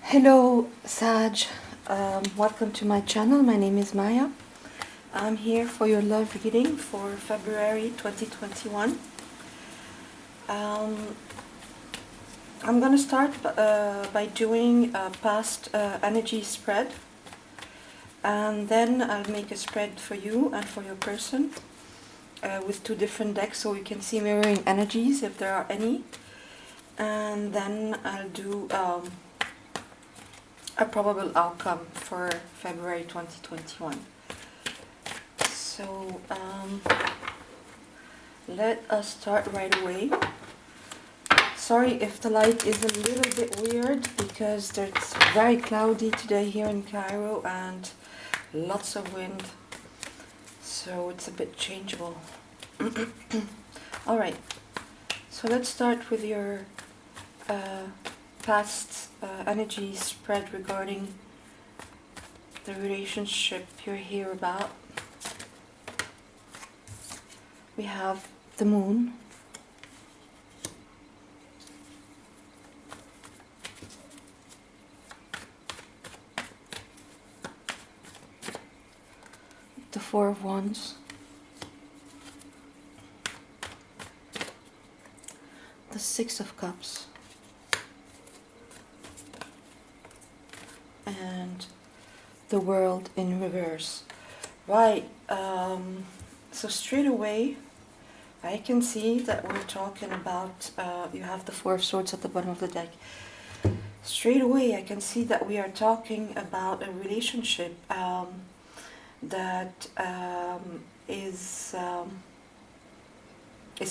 Hello Sag, welcome to my channel. My name is Maya. I'm here for your love reading for February 2021. I'm gonna start by doing a past energy spread, and then I'll make a spread for you and for your person with two different decks so you can see mirroring energies if there are any, and then I'll do a probable outcome for February 2021. So let us start right away. Sorry if the light is a little bit weird because it's very cloudy today here in Cairo and lots of wind, so it's a bit changeable. Alright, so let's start with your past energy spread regarding the relationship you're here about. We have the moon, the Four of Wands, the Six of Cups, and the World in reverse. Right, so straight away I can see that we're talking about, you have the Four of Swords at the bottom of the deck. Straight away I can see that we are talking about a relationship that is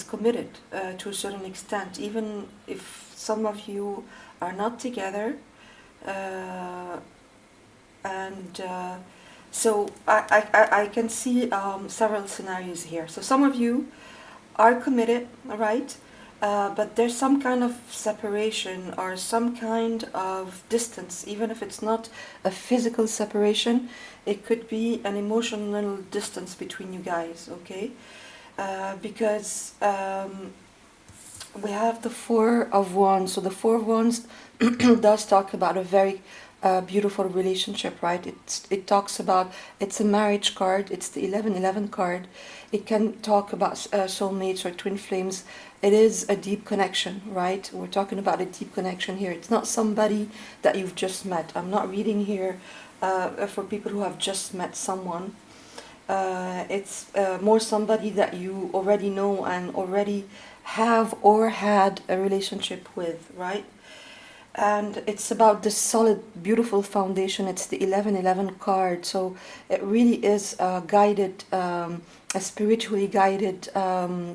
committed to a certain extent, even if some of you are not together. So I can see several scenarios here. So some of you are committed, right? But there's some kind of separation or some kind of distance, even if it's not a physical separation. It could be an emotional distance between you guys, okay? Because we have the Four of Wands. So the Four of Wands does talk about a very beautiful relationship, right? It talks about, it's a marriage card, it's the 1111 card. It can talk about soulmates or twin flames. It is a deep connection, right? We're talking about a deep connection here. It's not somebody that you've just met. I'm not reading here for people who have just met someone. It's more somebody that you already know and already have or had a relationship with, right? And it's about this solid, beautiful foundation. It's the 1111 card, so it really is a guided, a spiritually guided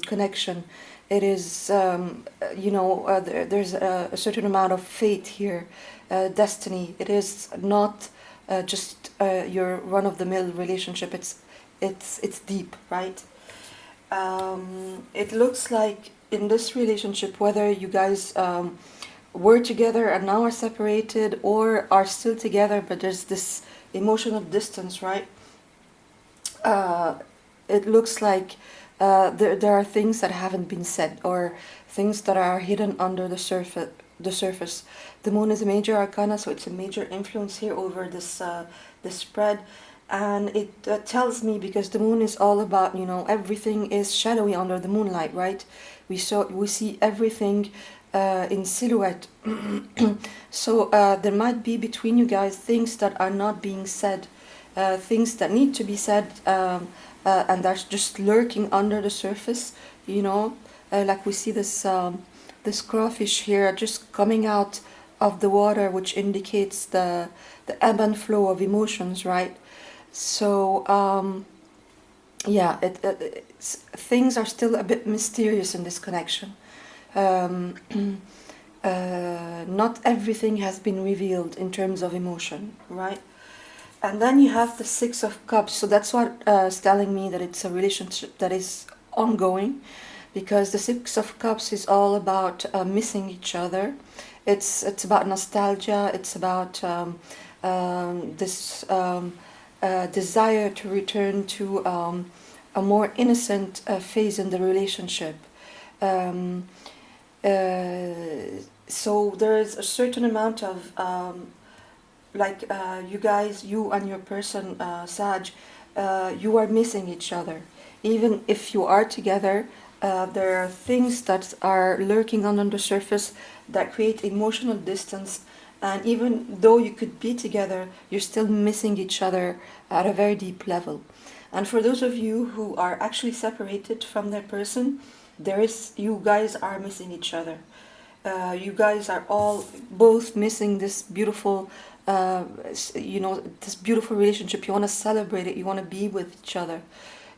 connection. It is, there's a certain amount of fate here, destiny. It is not just your run-of-the-mill relationship. It's deep, right? It looks like in this relationship, whether you guys were together and now are separated, or are still together but there's this emotional distance, right? It looks like there are things that haven't been said, or things that are hidden under the surface. The moon is a major arcana, so it's a major influence here over this spread. And it tells me, because the moon is all about, everything is shadowy under the moonlight, right? We see everything in silhouette. So there might be between you guys things that are not being said, things that need to be said, and that's just lurking under the surface, like we see this this crawfish here just coming out of the water, which indicates the ebb and flow of emotions, right? So yeah, things are still a bit mysterious in this connection. Not everything has been revealed in terms of emotion, right? And then you have the Six of Cups. So that's what is telling me that it's a relationship that is ongoing, because the Six of Cups is all about missing each other. It's about nostalgia. It's about this desire to return to a more innocent phase in the relationship. So there is a certain amount of like you guys, you and your person, Sag, you are missing each other. Even if you are together, there are things that are lurking under the surface that create emotional distance. And even though you could be together, you're still missing each other at a very deep level. And for those of you who are actually separated from their person, you guys are missing each other. You guys are all both missing this beautiful, this beautiful relationship. You want to celebrate it. You want to be with each other.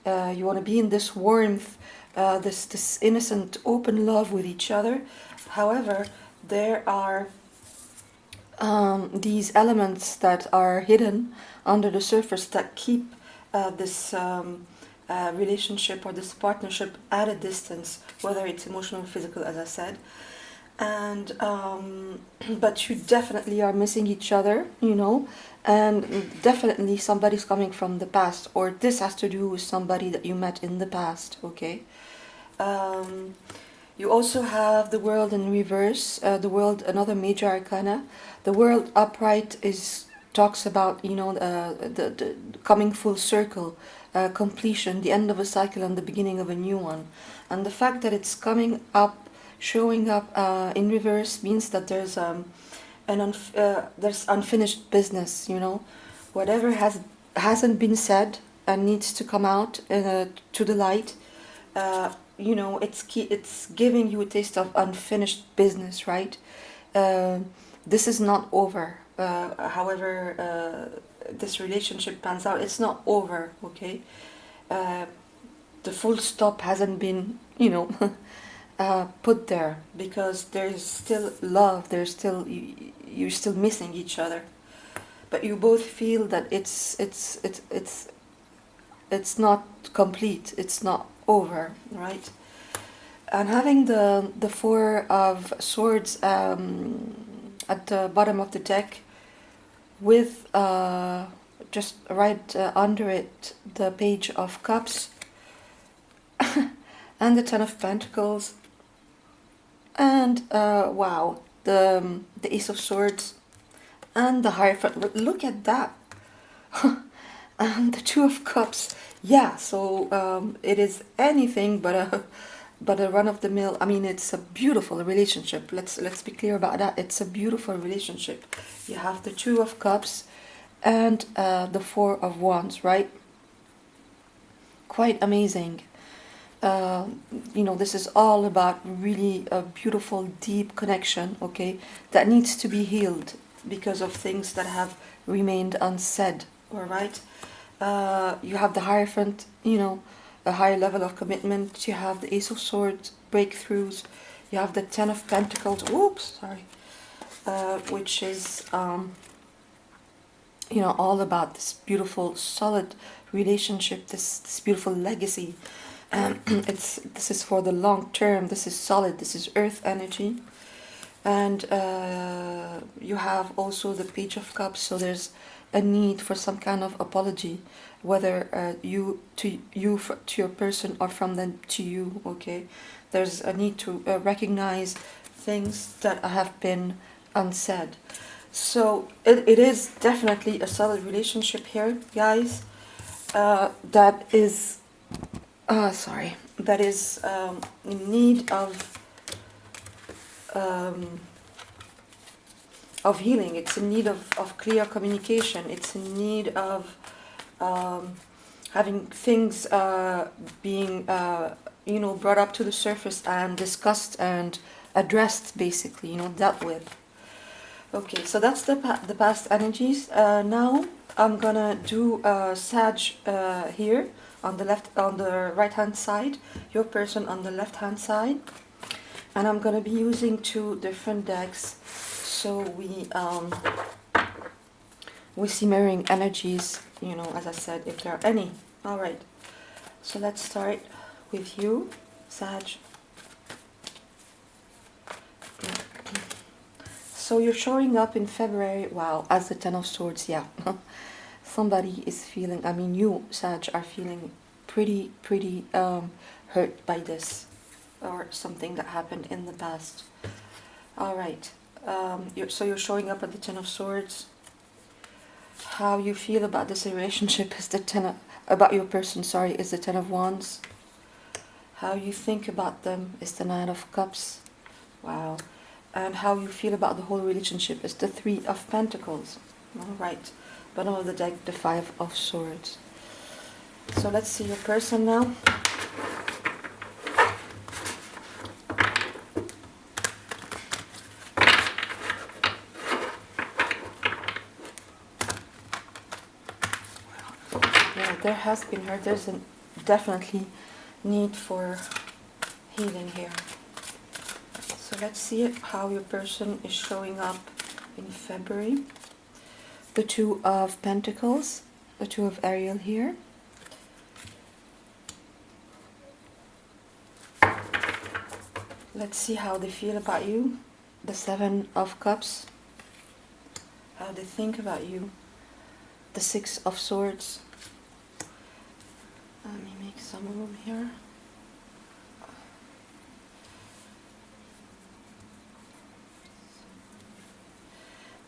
You want to be in this warmth, this innocent, open love with each other. However, there are these elements that are hidden under the surface that keep this relationship or this partnership at a distance, whether it's emotional or physical, as I said. And but you definitely are missing each other, and definitely somebody's coming from the past, or this has to do with somebody that you met in the past. Okay. You also have the World in reverse. The World, another major arcana. The World upright talks about the coming full circle, completion, the end of a cycle and the beginning of a new one. And the fact that it's coming up, showing up in reverse, means that there's there's unfinished business. Whatever hasn't been said and needs to come out to the light. It's giving you a taste of unfinished business, right? This is not over. However, this relationship pans out, it's not over. Okay. The full stop hasn't been, put there, because there's still love. You're still missing each other, but you both feel that it's not complete. It's not over, right? And having the Four of Swords at the bottom of the deck, with just right under it the Page of Cups and the Ten of Pentacles, and wow, the Ace of Swords and the Hierophant. Look at that. And the Two of Cups. Yeah, so it is anything but a run-of-the-mill. I mean, it's a beautiful relationship. Let's be clear about that. It's a beautiful relationship. You have the Two of Cups and the Four of Wands, right? Quite amazing. This is all about really a beautiful, deep connection, okay, that needs to be healed because of things that have remained unsaid, all right? You have the Hierophant, a higher level of commitment. You have the Ace of Swords, breakthroughs. You have the Ten of Pentacles, which is, all about this beautiful, solid relationship, this beautiful legacy. This is for the long term. This is solid. This is earth energy. And you have also the Page of Cups, so there's a need for some kind of apology, whether to your person or from them to you, okay? There's a need to recognize things that have been unsaid. So it is definitely a solid relationship here, guys. That is in need of healing. It's in need of clear communication. It's in need of having things being brought up to the surface and discussed and addressed, basically, dealt with. Okay, so that's the past energies. Now I'm gonna do Sag here on the right hand side, your person on the left hand side, and I'm gonna be using two different decks, so we see mirroring energies, as I said, if there are any. All right, so let's start with you, Sag. So you're showing up in February, wow, as the Ten of Swords, yeah. Somebody is feeling, you, Sag, are feeling pretty hurt by this, or something that happened in the past. All right, so you're showing up at the Ten of Swords. How you feel about this relationship is the about your person, sorry, is the Ten of Wands. How you think about them is the Knight of Cups. Wow. And how you feel about the whole relationship is the Three of Pentacles. All right. Bottom of the deck, the Five of Swords. So let's see your person now. Yeah, there has been hurt. There's a definitely need for healing here. So let's see how your person is showing up in February. The Two of Pentacles, the Two of Ariel here. Let's see how they feel about you. The Seven of Cups. How they think about you. The Six of Swords. Let me make some room here.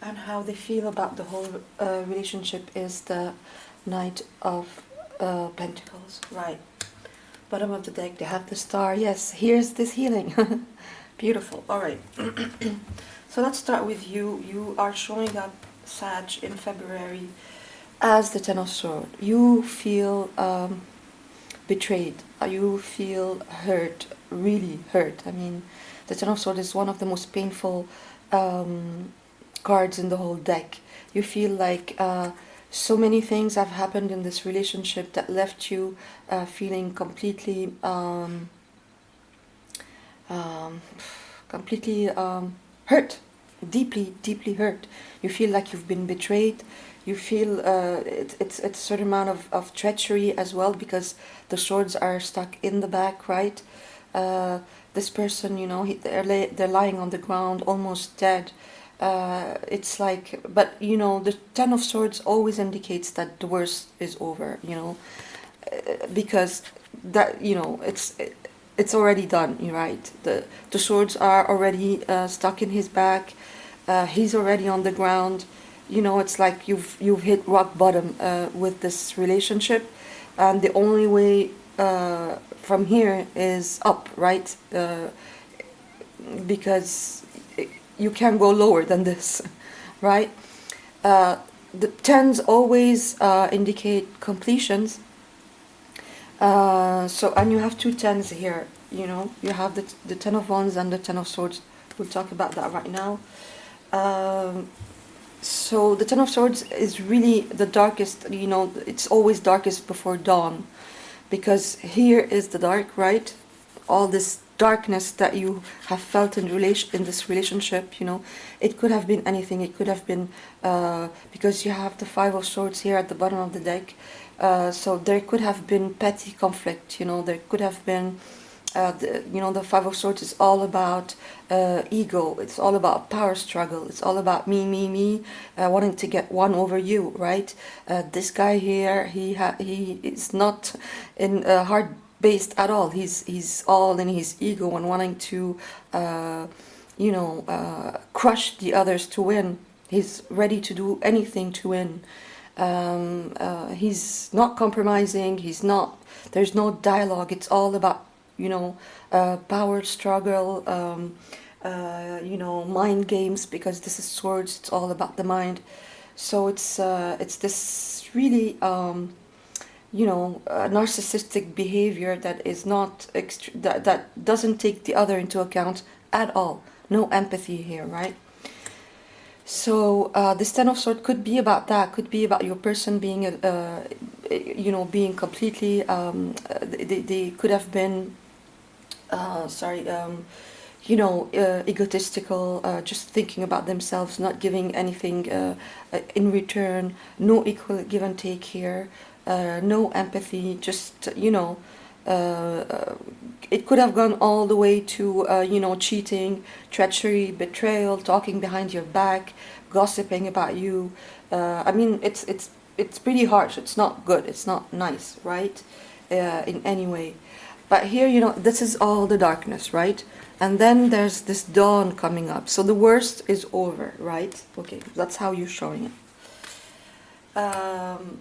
And how they feel about the whole relationship is the Knight of Pentacles. Right. Bottom of the deck, they have the Star. Yes, here's this healing. Beautiful. All right. So let's start with you. You are showing up, Sag, in February as the Ten of Swords. You feel betrayed. You feel hurt, really hurt. I mean, the Ten of Swords is one of the most painful cards in the whole deck. You feel like so many things have happened in this relationship that left you feeling completely hurt, deeply hurt. You feel like you've been betrayed. You feel it's a certain amount of treachery as well, because the swords are stuck in the back, right? This person, you know, they're lying on the ground, almost dead. It's like, but you know, the Ten of Swords always indicates that the worst is over, you know, because that, you know, it's already done, right? The swords are already stuck in his back. He's already on the ground. You know, it's like you've hit rock bottom with this relationship, and the only way from here is up, right? Because you can't go lower than this, right? The tens always indicate completions. So, and you have two tens here, you know. You have the Ten of Wands and the Ten of Swords. We'll talk about that right now. So the Ten of Swords is really the darkest, you know, it's always darkest before dawn. Because here is the dark, right? All this darkness that you have felt in this relationship, you know, it could have been anything. It could have been because you have the Five of Swords here at the bottom of the deck. So there could have been petty conflict, you know. There could have been, you know, the Five of Swords is all about ego. It's all about power struggle. It's all about me, wanting to get one over you, right? This guy here, he is not in hard based at all. He's all in his ego and wanting to, you know, crush the others to win. He's ready to do anything to win. He's not compromising. There's no dialogue. It's all about, you know, power struggle, you know, mind games, because this is swords. It's all about the mind. So it's this really, you know, narcissistic behavior that is not that doesn't take the other into account at all. No empathy here, right? So this Ten of Swords could be about that. Could be about your person being, you know, being completely. They could have been, you know, egotistical, just thinking about themselves, not giving anything in return. No equal give and take here. No empathy. Just, you know. It could have gone all the way to, you know, cheating, treachery, betrayal, talking behind your back, gossiping about you. I mean, it's pretty harsh. It's not good. It's not nice, right? In any way. But here, you know, this is all the darkness, right? And then there's this dawn coming up. So the worst is over, right? Okay, that's how you're showing it. Um,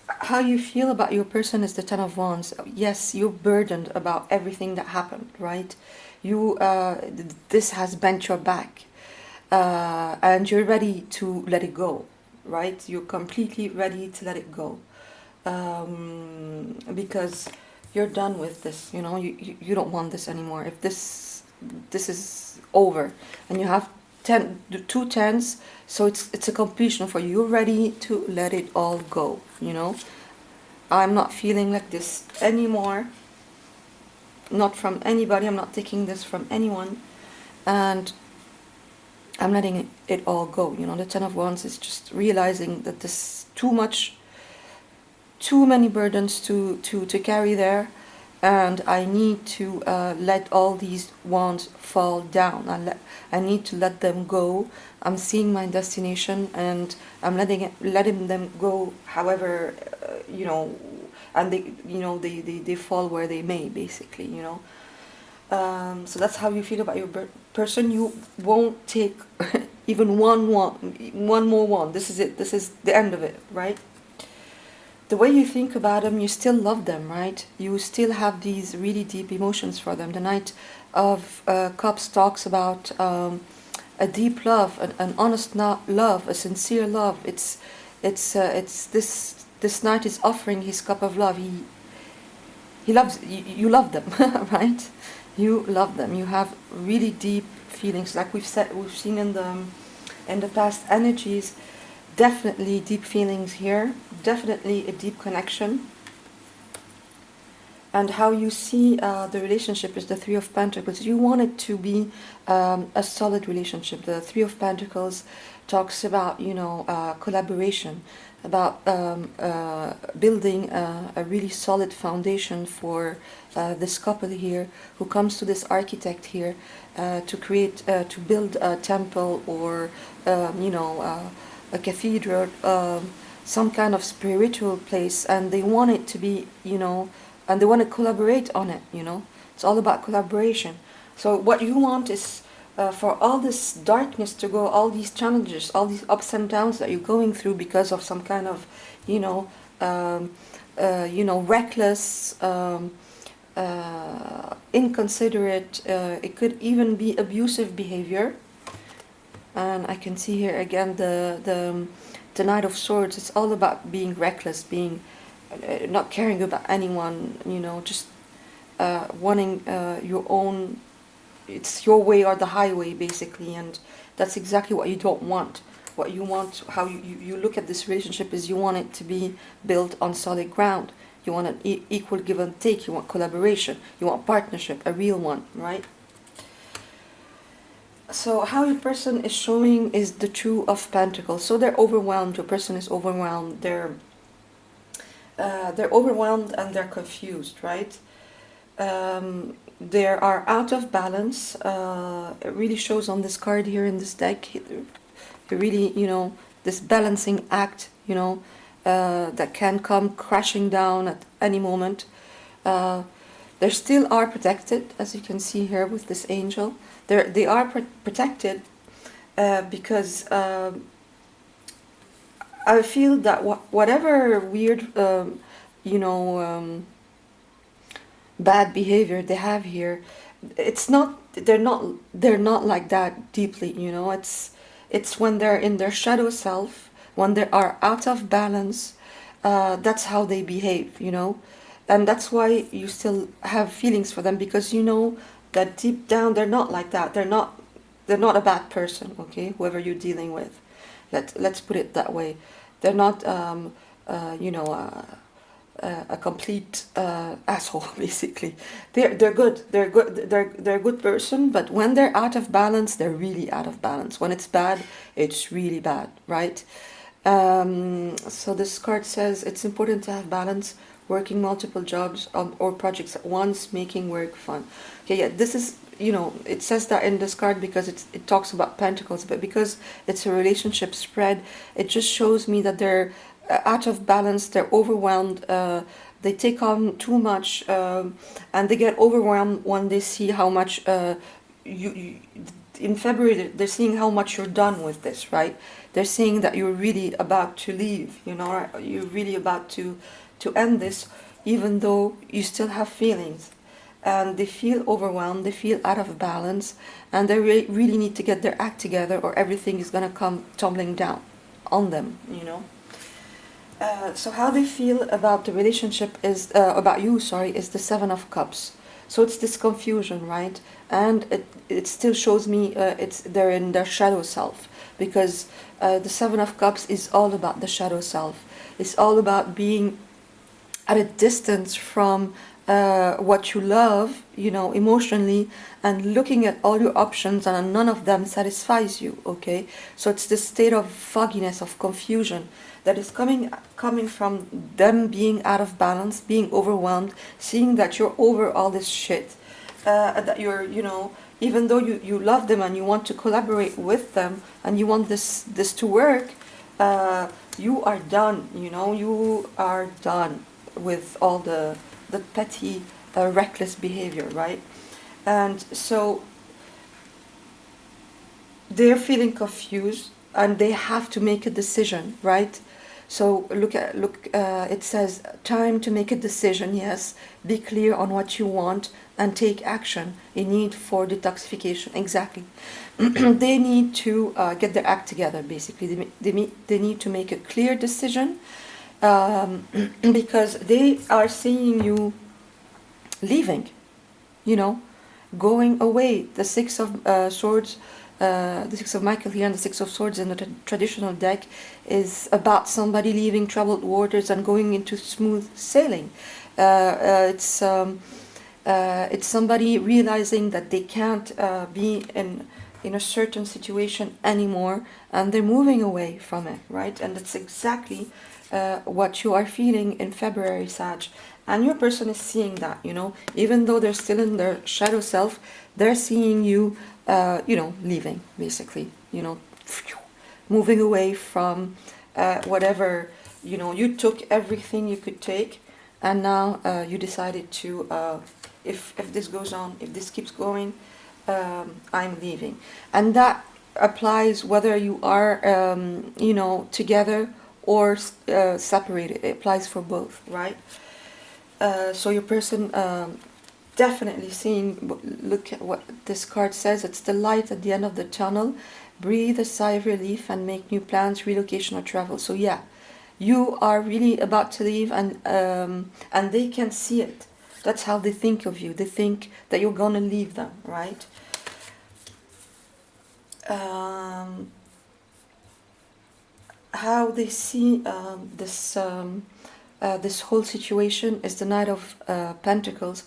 how you feel about your person is the Ten of Wands. Yes, you're burdened about everything that happened, right? You, this has bent your back, and you're ready to let it go, right? You're completely ready to let it go, because you're done with this. You know, you don't want this anymore. If this is over, and you have two tens, so it's a completion for you. You're ready to let it all go. You know, I'm not feeling like this anymore. Not from anybody. I'm not taking this from anyone, and I'm letting it all go. You know, the Ten of Wands is just realizing that there's too much, too many burdens to carry there, and I need to let all these wands fall down. I need to let them go. I'm seeing my destination, and I'm letting them go. However, you know, and they fall where they may, basically. You know. So that's how you feel about your person. You won't take even one more one. This is it. This is the end of it, right? The way you think about them, you still love them, right? You still have these really deep emotions for them. The Knight of Cups talks about a deep love, an honest love, a sincere love. It's this knight is offering his cup of love. He loves you. You love them, right? You love them. You have really deep feelings, like we've seen in the past energies. Definitely deep feelings here, definitely a deep connection. And how you see the relationship is the Three of Pentacles. You want it to be a solid relationship. The Three of Pentacles talks about, you know, collaboration, about building a really solid foundation for this couple here, who comes to this architect here to build a temple, or you know, a cathedral, some kind of spiritual place, and they want it to be, you know, and they want to collaborate on it, you know. It's all about collaboration. So what you want is for all this darkness to go, all these challenges, all these ups and downs that you're going through because of some kind of, you know, reckless, inconsiderate, it could even be abusive behavior. And I can see here again the Knight of Swords. It's all about being reckless, being not caring about anyone, you know, just wanting your own. It's your way or the highway, basically, and that's exactly what you don't want. What you want, how you look at this relationship, is you want it to be built on solid ground. You want an equal give and take. You want collaboration. You want partnership, a real one, right? So how your person is showing is the Two of Pentacles. So they're overwhelmed. Your person is overwhelmed. They're overwhelmed and they're confused, right? They are out of balance. It really shows on this card here in this deck. They really, you know, this balancing act, you know, that can come crashing down at any moment. They still are protected, as you can see here with this angel. They are protected because I feel that whatever weird, you know, bad behavior they have here, it's not. They're not like that deeply. You know, it's when they're in their shadow self, when they are out of balance. That's how they behave. You know. And that's why you still have feelings for them, because you know that deep down they're not like that. They're not a bad person, okay? Whoever you're dealing with, let's put it that way. They're not you know, a complete asshole, basically. They're good. They're a good person, but when they're out of balance, they're really out of balance. When it's bad, it's really bad, right? So this card says it's important to have balance, working multiple jobs or projects at once, making work fun. Okay, yeah, this is, you know, it says that in this card because it talks about pentacles, but because it's a relationship spread, it just shows me that they're out of balance, they're overwhelmed, they take on too much, and they get overwhelmed when they see how much in February, they're seeing how much you're done with this, right? They're seeing that you're really about to leave, you know, right? You're really about to end this, even though you still have feelings. And they feel overwhelmed, they feel out of balance, and they really need to get their act together, or everything is going to come tumbling down on them, you know. So how they feel about the relationship is, about you, sorry, is the Seven of Cups. So it's this confusion, right? And it still shows me they're in their shadow self, because the Seven of Cups is all about the shadow self. It's all about being at a distance from what you love, you know, emotionally, and looking at all your options, and none of them satisfies you, okay? So it's this state of fogginess, of confusion, that is coming from them being out of balance, being overwhelmed, seeing that you're over all this shit, that you're, you know, even though you love them and you want to collaborate with them and you want this to work, you are done, you know, you are done with all the petty, reckless behavior, right? And so they're feeling confused and they have to make a decision, right? So look, it says time to make a decision. Yes, be clear on what you want and take action. A need for detoxification. Exactly. They need to get their act together. Basically, they need to make a clear decision, because they are seeing you leaving. You know, going away. The Six of Swords. The Six of Michael here and the Six of Swords in the traditional deck is about somebody leaving troubled waters and going into smooth sailing. It's somebody realizing that they can't be in a certain situation anymore, and they're moving away from it, right? And that's exactly what you are feeling in February, Sag. And your person is seeing that, you know, even though they're still in their shadow self, they're seeing you, you know, leaving, basically, you know, moving away from whatever, you know, you took everything you could take, and now you decided to, if this goes on, if this keeps going, I'm leaving. And that applies whether you are, you know, together or separated. It applies for both, right? So your person definitely seeing, look at what this card says, it's the light at the end of the tunnel. Breathe a sigh of relief and make new plans, relocation or travel. So yeah, you are really about to leave, and they can see it. That's how they think of you. They think that you're gonna leave them, right? How they see this whole situation is the Knight of Pentacles.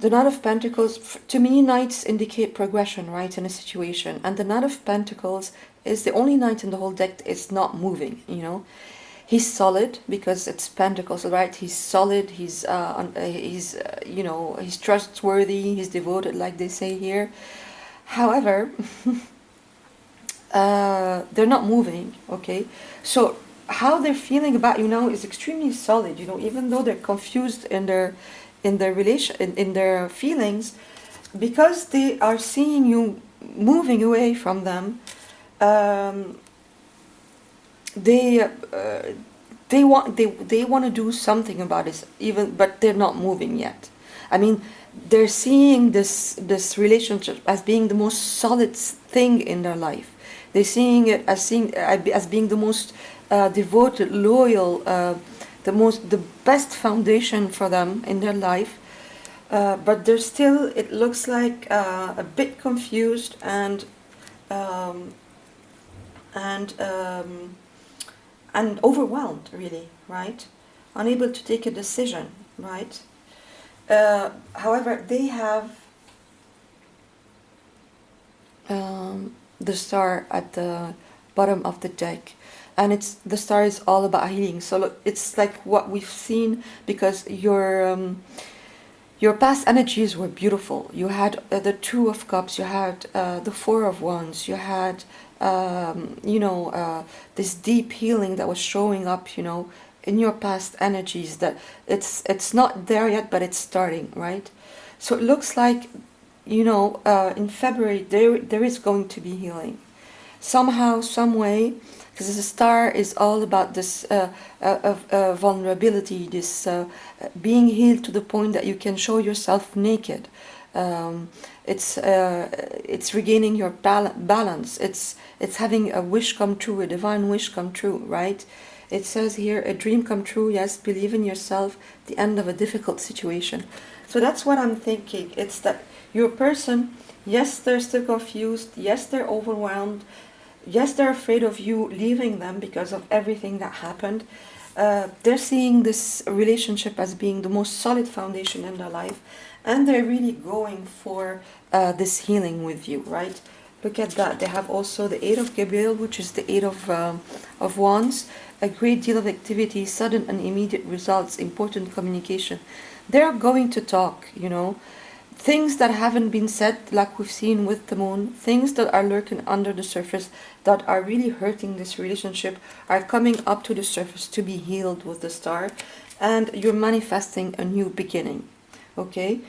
The Knight of Pentacles, to me, knights indicate progression, right, in a situation. And the Knight of Pentacles is the only knight in the whole deck that is not moving, you know. He's solid because it's Pentacles, right? He's solid, he's you know, he's trustworthy, he's devoted, like they say here. However, they're not moving, okay? So how they're feeling about you now is extremely solid, you know, even though they're confused in their in their feelings, because they are seeing you moving away from them. They want to do something about this, even, but they're not moving yet. I mean, they're seeing this relationship as being the most solid thing in their life. They're seeing it as being the most devoted, loyal, the best foundation for them in their life. But they're still, it looks like, a bit confused and overwhelmed, really, right? Unable to take a decision, right? However, they have the Star at the bottom of the deck, and the Star is all about healing. So look, it's like what we've seen, because your past energies were beautiful. You had the Two of Cups, you had the Four of Wands, you had you know, this deep healing that was showing up, you know, in your past energies, that it's not there yet, but it's starting, right? So it looks like you know, in February there is going to be healing. Somehow, some way, because the star is all about this vulnerability, this being healed to the point that you can show yourself naked. It's regaining your balance. It's having a wish come true, a divine wish come true, right? It says here, a dream come true. Yes, believe in yourself. The end of a difficult situation. So that's what I'm thinking. It's that your person, yes, they're still confused. Yes, they're overwhelmed. Yes, they're afraid of you leaving them because of everything that happened. They're seeing this relationship as being the most solid foundation in their life, and they're really going for this healing with you, right? Look at that. They have also the Eight of Gabriel, which is the Eight of Wands. A great deal of activity, sudden and immediate results, important communication. They're going to talk, you know. Things that haven't been said, like we've seen with the moon, things that are lurking under the surface, that are really hurting this relationship, are coming up to the surface to be healed with the star. And you're manifesting a new beginning, okay?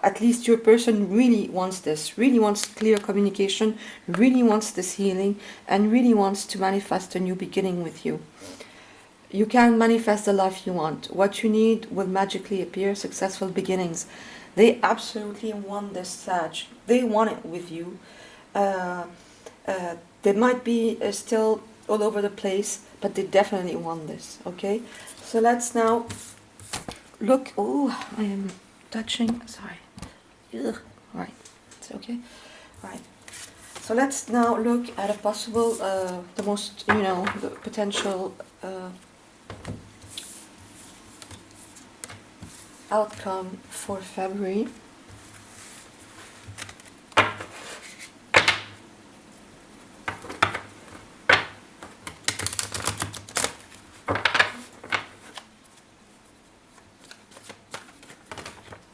At least your person really wants this, really wants clear communication, really wants this healing, and really wants to manifest a new beginning with you. You can manifest the life you want. What you need will magically appear, successful beginnings. They absolutely want this, Sag. They want it with you. They might be still all over the place, but they definitely want this, okay? So let's now look. Oh, I am touching. Sorry. Ugh. Right. It's okay. Right. So let's now look at a possible, the most, you know, the potential outcome for February.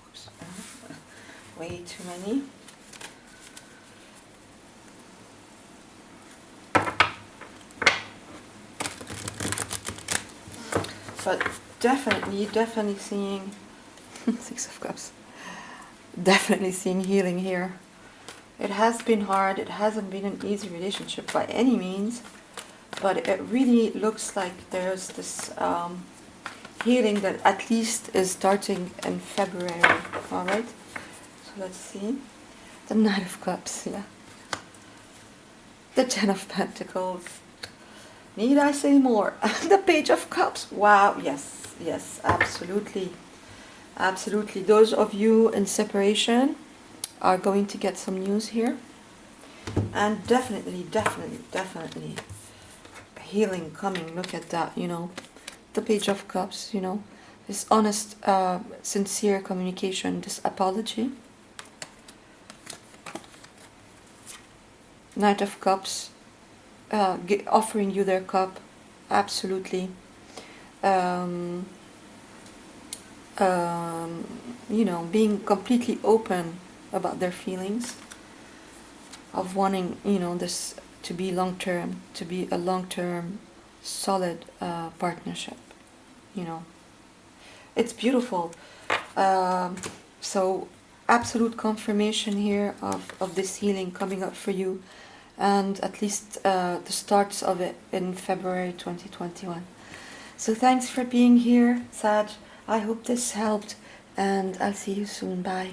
Oops. Way too many. But definitely seeing Six of Cups. Definitely seeing healing here. It has been hard. It hasn't been an easy relationship by any means, but it really looks like there's this healing that at least is starting in February. All right. So let's see. The Knight of Cups. Yeah. The Ten of Pentacles. Need I say more? The Page of Cups. Wow. Yes. Yes. Absolutely. Absolutely. Those of you in separation are going to get some news here. And definitely healing coming. Look at that, you know. The Page of Cups, you know. This honest, sincere communication, this apology. Knight of Cups, offering you their cup. Absolutely. You know, being completely open about their feelings, of wanting, you know, this to be long-term, to be a long-term, solid partnership, you know. It's beautiful. So absolute confirmation here of this healing coming up for you, and at least the starts of it in February 2021. So thanks for being here, Sag. I hope this helped, and I'll see you soon. Bye.